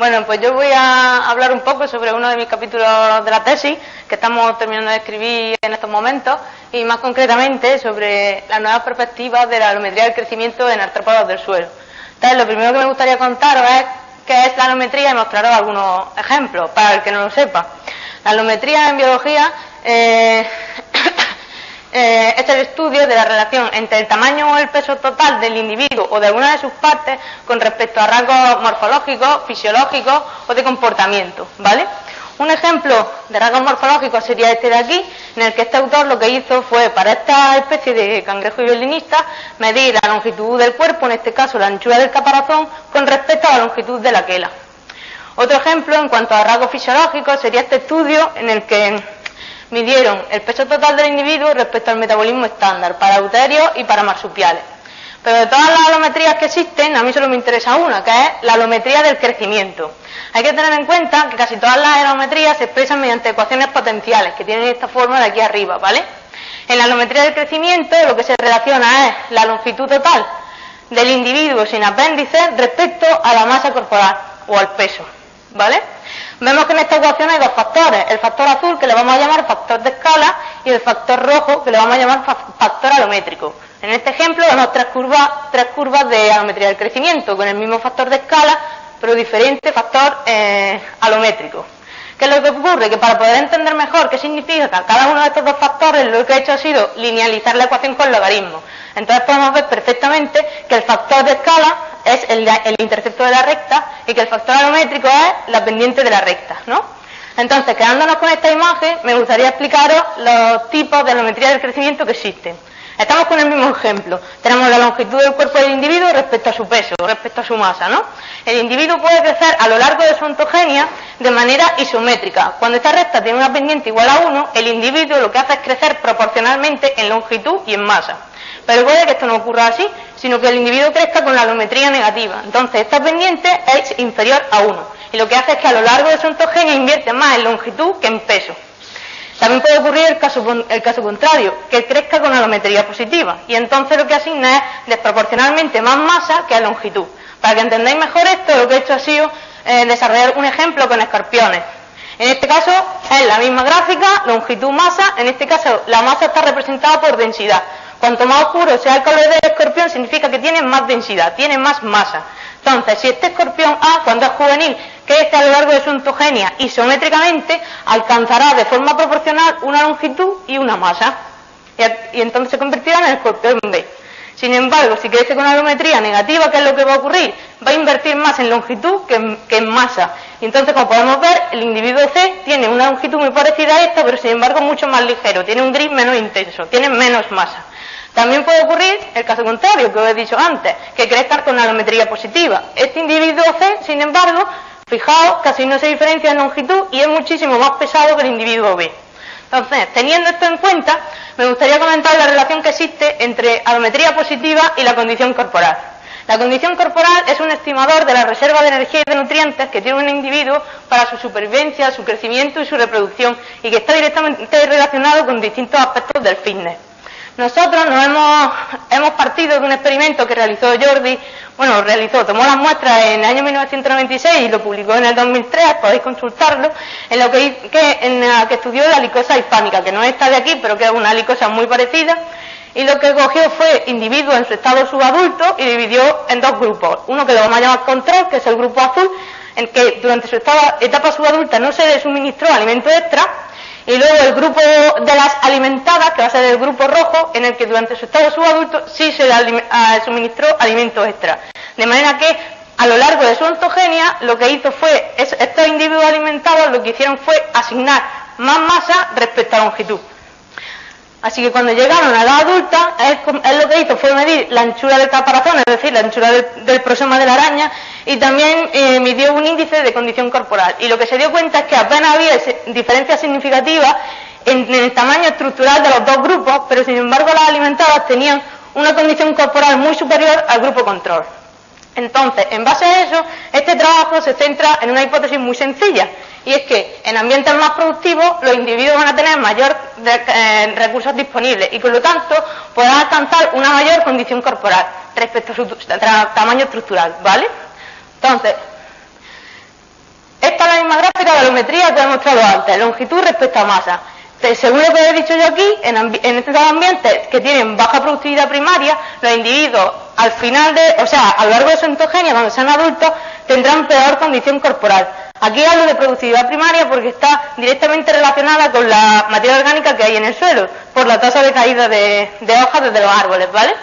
Bueno, pues yo voy a hablar un poco sobre uno de mis capítulos de la tesis que estamos terminando de escribir en estos momentos y más concretamente sobre las nuevas perspectivas de la alometría del crecimiento en artrópodos del suelo. Entonces, lo primero que me gustaría contaros es qué es la alometría y mostraros algunos ejemplos para el que no lo sepa. La alometría en biología es el estudio de la relación entre el tamaño o el peso total del individuo o de alguna de sus partes con respecto a rasgos morfológicos, fisiológicos o de comportamiento, ¿vale? Un ejemplo de rasgos morfológicos sería este de aquí, en el que este autor lo que hizo fue, para esta especie de cangrejo violinista, medir la longitud del cuerpo, en este caso la anchura del caparazón, con respecto a la longitud de la quela. Otro ejemplo, en cuanto a rasgos fisiológicos, sería este estudio en el que midieron el peso total del individuo respecto al metabolismo estándar para euterios y para marsupiales. Pero de todas las alometrías que existen, a mí solo me interesa una, que es la alometría del crecimiento. Hay que tener en cuenta que casi todas las alometrías se expresan mediante ecuaciones potenciales, que tienen esta forma de aquí arriba, ¿vale? En la alometría del crecimiento lo que se relaciona es la longitud total del individuo sin apéndice respecto a la masa corporal o al peso, ¿vale? Vemos que en esta ecuación hay dos factores, el factor azul que le vamos a llamar factor de escala y el factor rojo que le vamos a llamar factor alométrico. En este ejemplo vemos tres curvas de alometría del crecimiento con el mismo factor de escala pero diferente factor alométrico. ¿Qué es lo que ocurre? Que para poder entender mejor qué significa cada uno de estos dos factores, lo que he hecho ha sido linealizar la ecuación con logaritmos. Entonces podemos ver perfectamente que el factor de escala es el intercepto de la recta y que el factor alométrico es la pendiente de la recta, ¿no? Entonces, quedándonos con esta imagen, me gustaría explicaros los tipos de alometría del crecimiento que existen. Estamos con el mismo ejemplo. Tenemos la longitud del cuerpo del individuo respecto a su peso, respecto a su masa, ¿no? El individuo puede crecer a lo largo de su ontogenia de manera isométrica. Cuando esta recta tiene una pendiente igual a 1, el individuo lo que hace es crecer proporcionalmente en longitud y en masa. Pero puede que esto no ocurra así, sino que el individuo crezca con la alometría negativa. Entonces, esta pendiente es inferior a 1. Y lo que hace es que a lo largo de su ontogenia invierte más en longitud que en peso. También puede ocurrir el caso contrario, que crezca con alometría positiva. Y entonces lo que asigna es desproporcionalmente más masa que a longitud. Para que entendáis mejor esto, lo que he hecho ha sido desarrollar un ejemplo con escorpiones. En este caso es la misma gráfica, longitud-masa. En este caso la masa está representada por densidad. Cuanto más oscuro sea el color del escorpión, significa que tiene más densidad, tiene más masa. Entonces, si este escorpión A, cuando es juvenil, crece a lo largo de su ontogenia isométricamente, alcanzará de forma proporcional una longitud y una masa. Y entonces se convertirá en el escorpión B. Sin embargo, si crece con alometría negativa, ¿qué es lo que va a ocurrir? Va a invertir más en longitud que en masa. Y entonces, como podemos ver, el individuo C tiene una longitud muy parecida a esta, pero sin embargo mucho más ligero, tiene un gris menos intenso, tiene menos masa. También puede ocurrir el caso contrario, que os he dicho antes, que crezca con alometría positiva. Este individuo C, sin embargo, fijaos, casi no se diferencia en longitud y es muchísimo más pesado que el individuo B. Entonces, teniendo esto en cuenta, me gustaría comentar la relación que existe entre alometría positiva y la condición corporal. La condición corporal es un estimador de la reserva de energía y de nutrientes que tiene un individuo para su supervivencia, su crecimiento y su reproducción y que está directamente relacionado con distintos aspectos del fitness. Nosotros hemos partido de un experimento que realizó Jordi, tomó las muestras en el año 1996 y lo publicó en el 2003, podéis consultarlo, en la que estudió la licosa hispánica, que no está de aquí, pero que es una licosa muy parecida, y lo que cogió fue individuos en su estado subadulto y dividió en dos grupos. Uno que lo vamos a llamar control, que es el grupo azul, en que durante su etapa subadulta no se le suministró alimento extra, y luego el grupo de las alimentadas, que va a ser el grupo rojo, en el que durante su estado subadulto sí se le suministró alimentos extra. De manera que a lo largo de su ontogenia lo que hizo fue, estos individuos alimentados lo que hicieron fue asignar más masa respecto a longitud. Así que cuando llegaron a la edad adulta, él lo que hizo fue medir la anchura del caparazón, es decir, la anchura del prosoma de la araña, y también midió un índice de condición corporal. Y lo que se dio cuenta es que apenas había diferencias significativas en el tamaño estructural de los dos grupos, pero sin embargo las alimentadas tenían una condición corporal muy superior al grupo control. Entonces, en base a eso, este trabajo se centra en una hipótesis muy sencilla, y es que en ambientes más productivos los individuos van a tener mayor recursos disponibles y por lo tanto podrán alcanzar una mayor condición corporal. respecto a su tamaño estructural, ¿vale? Entonces, biometría que he demostrado antes, longitud respecto a masa. Según lo que he dicho yo aquí, en estos ambientes que tienen baja productividad primaria, los individuos al final a lo largo de su ontogenia, cuando sean adultos, tendrán peor condición corporal. Aquí hablo de productividad primaria porque está directamente relacionada con la materia orgánica que hay en el suelo, por la tasa de caída de hojas desde los árboles, ¿vale?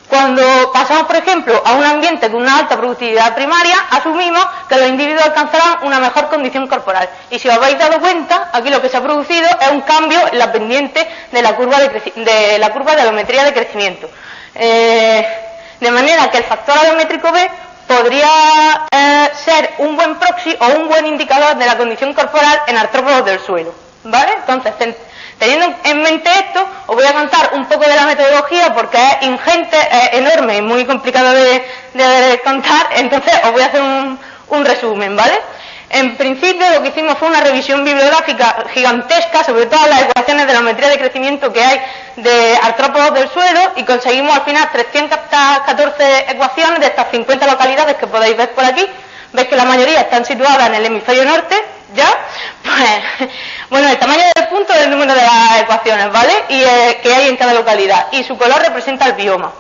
Cuando pasamos, por ejemplo, a un ambiente con una alta productividad primaria, asumimos que los individuos alcanzarán una mejor condición corporal. Y si os habéis dado cuenta, aquí lo que se ha producido es un cambio en la pendiente de la curva de alometría de crecimiento. De manera que el factor alométrico B podría ser un buen proxy o un buen indicador de la condición corporal en artrópodos del suelo, ¿vale? Entonces, teniendo en mente esto, os voy a contar un poco de la metodología porque es ingente, es enorme y muy complicado de contar, entonces os voy a hacer un resumen, ¿vale? En principio lo que hicimos fue una revisión bibliográfica gigantesca sobre todas las ecuaciones de la alometría de crecimiento que hay de artrópodos del suelo y conseguimos al final 314 ecuaciones de estas 50 localidades que podéis ver por aquí. Veis que la mayoría están situadas en el hemisferio norte, ¿ya? Pues, bueno, el tamaño del punto es el número de las ecuaciones, ¿vale? Y que hay en cada localidad. Y su color representa el bioma.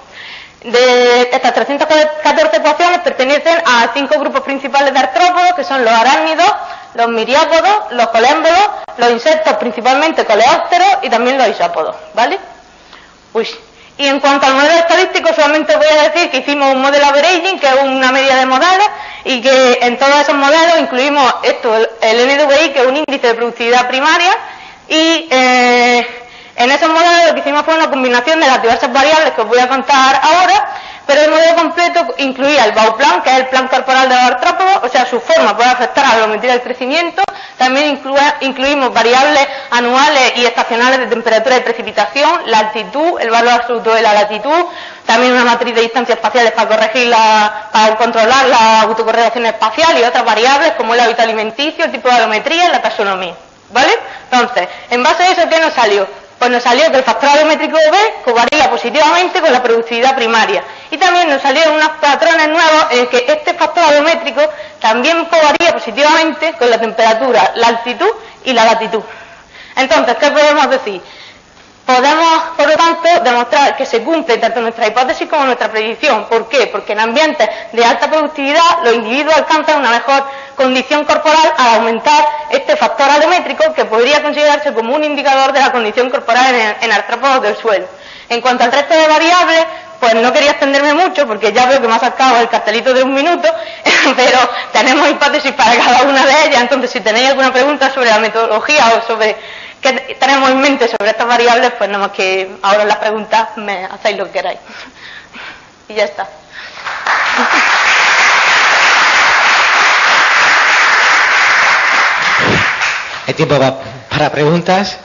De estas 314 ecuaciones pertenecen a 5 grupos principales de artrópodos, que son los arácnidos, los miriápodos, los colémbodos, los insectos, principalmente coleópteros, y también los isópodos, ¿vale? Y en cuanto al modelo estadístico, solamente voy a decir que hicimos un modelo averaging, que es una media de modelos, y que en todos esos modelos incluimos el NDVI, que es un índice de productividad primaria, y en esos modelos lo que hicimos fue una combinación de las diversas variables que os voy a contar ahora, pero el modelo completo incluía el Bauplan, que es el plan corporal de los artrópodos, o sea, su forma puede afectar a la alometría del crecimiento. También incluimos variables anuales y estacionales de temperatura y precipitación, la altitud, el valor absoluto de la latitud, también una matriz de distancias espaciales para controlar la autocorrelación espacial y otras variables como el hábito alimenticio, el tipo de alometría y la taxonomía, ¿vale? Entonces, en base a eso, ¿qué nos salió? Pues nos salió que el factor alométrico B covaría positivamente con la productividad primaria. Y también nos salieron unos patrones nuevos en que este factor alométrico también covaría positivamente con la temperatura, la altitud y la latitud. Entonces, ¿qué podemos decir? Podemos, por lo tanto, demostrar que se cumple tanto nuestra hipótesis como nuestra predicción. ¿Por qué? Porque en ambientes de alta productividad los individuos alcanzan una mejor condición corporal al aumentar este factor alométrico, que podría considerarse como un indicador de la condición corporal en artrópodos del suelo. En cuanto al resto de variables, pues no quería extenderme mucho porque ya veo que me ha sacado el cartelito de 1 minuto, pero tenemos hipótesis para cada una de ellas. Entonces, si tenéis alguna pregunta sobre la metodología o sobre qué tenemos en mente sobre estas variables, pues nada más que ahora en las preguntas me hacéis lo que queráis. Y ya está. Hay tiempo para preguntas.